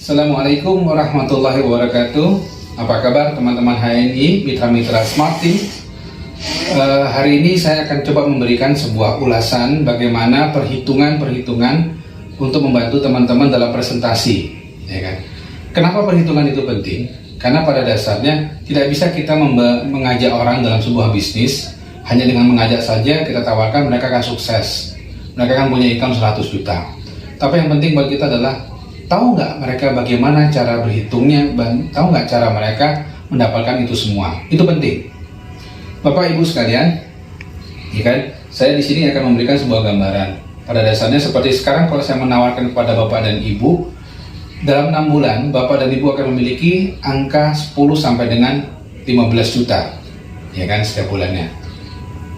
Assalamualaikum warahmatullahi wabarakatuh. Apa kabar teman-teman HNI, mitra-mitra Smart Team? Hari ini saya akan coba memberikan sebuah ulasan bagaimana perhitungan-perhitungan untuk membantu teman-teman dalam presentasi, ya kan? Kenapa perhitungan itu penting? Karena pada dasarnya tidak bisa kita mengajak orang dalam sebuah bisnis hanya dengan mengajak saja kita tawarkan mereka akan sukses, mereka akan punya income 100 juta. Tapi yang penting buat kita adalah tahu nggak mereka bagaimana cara berhitungnya, tahu nggak cara mereka mendapatkan itu semua. Itu penting. Bapak Ibu sekalian, ya kan? Saya di sini akan memberikan sebuah gambaran. Pada dasarnya seperti sekarang kalau saya menawarkan kepada Bapak dan Ibu, dalam 6 bulan Bapak dan Ibu akan memiliki angka 10 sampai dengan 15 juta, ya kan, setiap bulannya.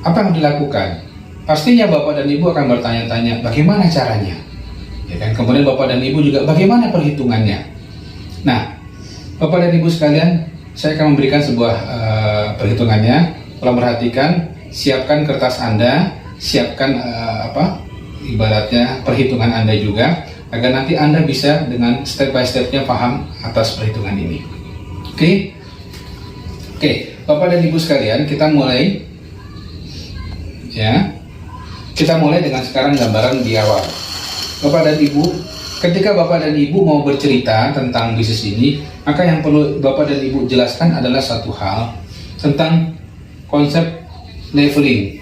Apa yang dilakukan? Pastinya Bapak dan Ibu akan bertanya-tanya, bagaimana caranya? Ya kan? Kemudian Bapak dan Ibu juga bagaimana perhitungannya. Nah, Bapak dan Ibu sekalian, saya akan memberikan sebuah perhitungannya. Tolong perhatikan, siapkan kertas Anda, siapkan ibaratnya perhitungan Anda juga, agar nanti Anda bisa dengan step by stepnya paham atas perhitungan ini. Oke, Bapak dan Ibu sekalian, kita mulai. Ya, kita mulai dengan sekarang gambaran di awal. Bapak dan Ibu, ketika Bapak dan Ibu mau bercerita tentang bisnis ini, maka yang perlu Bapak dan Ibu jelaskan adalah satu hal tentang konsep leveling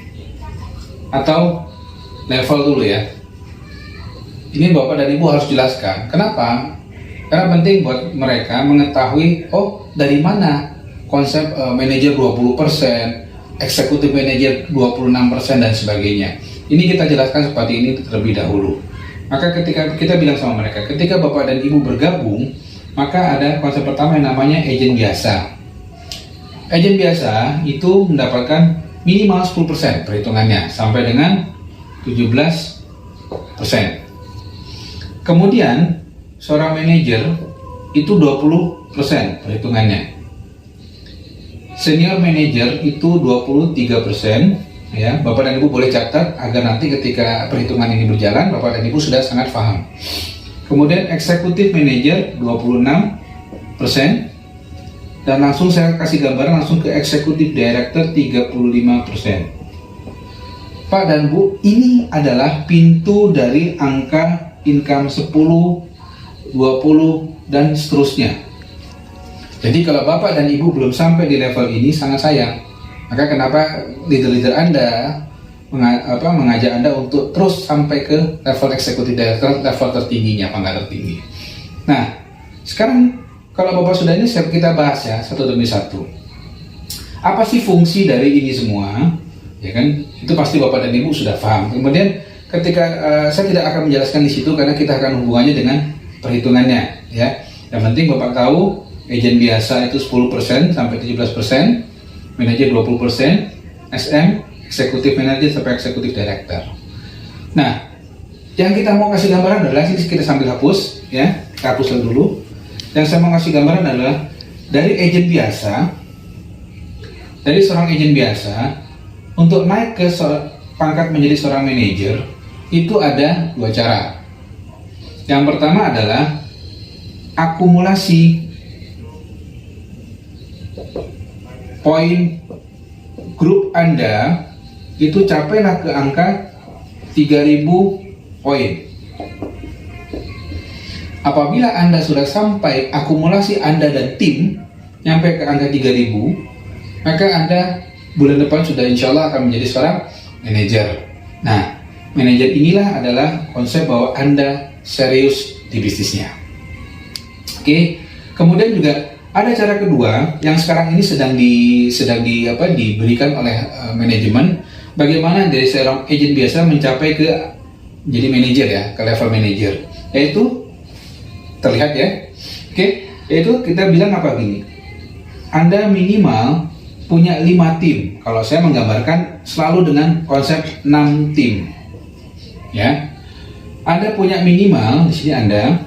atau level dulu ya. Ini Bapak dan Ibu harus jelaskan. Kenapa? Karena penting buat mereka mengetahui, oh dari mana konsep manajer 20%, eksekutif manajer 26% dan sebagainya. Ini kita jelaskan seperti ini terlebih dahulu. Maka ketika kita bilang sama mereka, ketika Bapak dan Ibu bergabung, maka ada konsep pertama yang namanya agen biasa. Agen biasa itu mendapatkan minimal 10% perhitungannya, sampai dengan 17%. Kemudian, seorang manajer itu 20% perhitungannya. Senior manager itu 23%. Ya, Bapak dan Ibu boleh catat agar nanti ketika perhitungan ini berjalan, Bapak dan Ibu sudah sangat paham. Kemudian eksekutif manager 26%, dan langsung saya kasih gambaran langsung ke eksekutif director 35%. Pak dan Bu, ini adalah pintu dari angka income 10, 20 dan seterusnya. Jadi kalau Bapak dan Ibu belum sampai di level ini, sangat sayang. Maka kenapa leader-leader Anda mengajak Anda untuk terus sampai ke level eksekutif director, level tertingginya, pangkat tertinggi. Nah, sekarang kalau Bapak sudah ini, kita bahas ya satu demi satu. Apa sih fungsi dari ini semua? Ya kan, itu pasti Bapak dan Ibu sudah paham. Kemudian ketika saya tidak akan menjelaskan di situ karena kita akan hubungannya dengan perhitungannya. Ya, yang penting Bapak tahu agen biasa itu 10% sampai 17%. Manajer 20%, SM, eksekutif manajer sampai eksekutif director. Nah, yang kita mau kasih gambaran adalah, ini kita sambil hapus, ya, kita hapus dulu. Yang saya mau kasih gambaran adalah dari agen biasa, dari seorang agen biasa untuk naik ke pangkat menjadi seorang manajer itu ada 2 cara. Yang pertama adalah akumulasi poin grup Anda itu capailah ke angka 3000 poin. Apabila Anda sudah sampai akumulasi Anda dan tim nyampe ke angka 3000, maka Anda bulan depan sudah insya Allah akan menjadi seorang manajer. Nah, manajer inilah adalah konsep bahwa Anda serius di bisnisnya. Oke, kemudian juga ada cara kedua yang sekarang ini sedang diberikan oleh manajemen, bagaimana dari seorang agent biasa mencapai ke jadi manajer ya, ke level manajer, yaitu terlihat ya, oke, yaitu kita bilang apa gini, Anda minimal punya 5 tim. Kalau saya menggambarkan selalu dengan konsep 6 tim, ya. Anda punya minimal di sini, Anda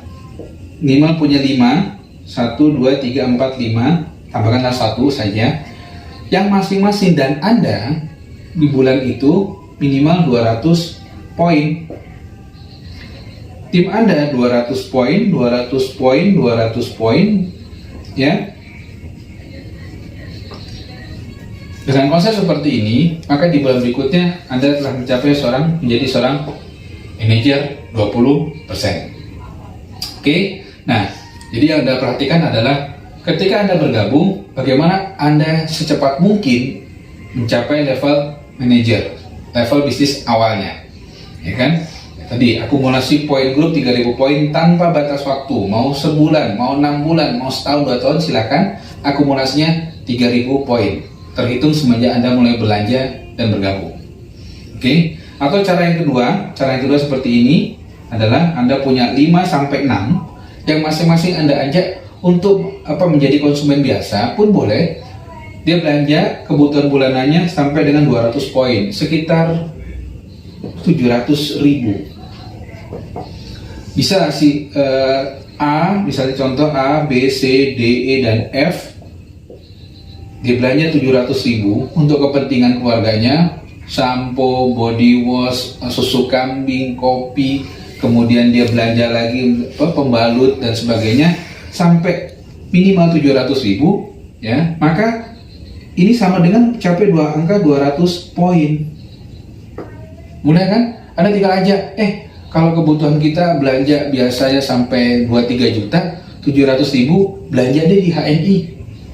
minimal punya 5, 1, 2, 3, 4, 5, tambahkanlah 1 saja, yang masing-masing, dan Anda di bulan itu minimal 200 poin. Tim Anda 200 poin, 200 poin, 200 poin, ya. Dengan konsep seperti ini, maka di bulan berikutnya Anda telah menjadi seorang manajer 20%. Oke, nah, jadi yang Anda perhatikan adalah ketika Anda bergabung, bagaimana Anda secepat mungkin mencapai level manajer, level bisnis awalnya, ya kan? Tadi akumulasi poin grup 3000 poin tanpa batas waktu, mau sebulan, mau 6 bulan, mau setahun, 2 tahun, silakan. Akumulasinya 3000 poin, terhitung semenjak Anda mulai belanja dan bergabung. Oke? Atau cara yang kedua seperti ini adalah Anda punya 5 sampai 6 yang masing-masing Anda ajak untuk menjadi konsumen biasa pun boleh. Dia belanja kebutuhan bulanannya sampai dengan 200 poin, sekitar 700.000. Bisa A, misalnya contoh A, B, C, D, E, dan F. Dia belanja 700.000 untuk kepentingan keluarganya, sampo, body wash, susu kambing, kopi, kemudian dia belanja lagi pembalut dan sebagainya sampai minimal 700.000, ya. Maka ini sama dengan capai angka 200 poin. Mulai kan? Anda tinggal aja, kalau kebutuhan kita belanja biasanya sampai 2-3 juta, 700.000 belanja deh di HNI.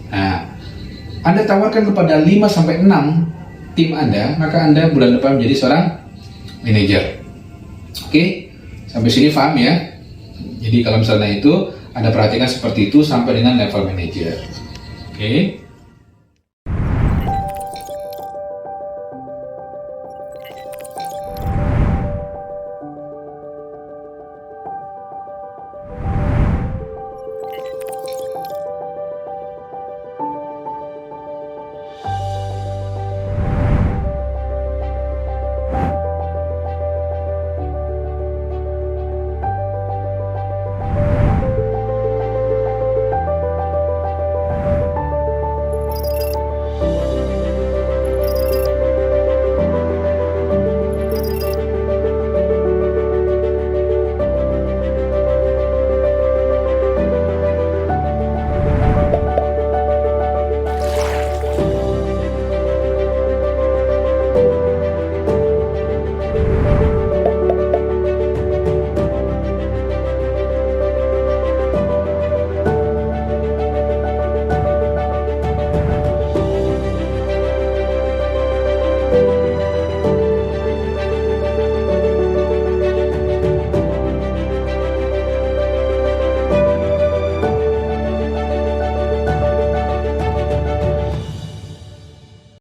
Nah, Anda tawarkan kepada 5 sampai 6 tim Anda, maka Anda bulan depan menjadi seorang manajer. Oke? Sampai sini paham ya? Jadi kalau misalnya itu Anda perhatikan seperti itu sampai dengan level manager. Oke?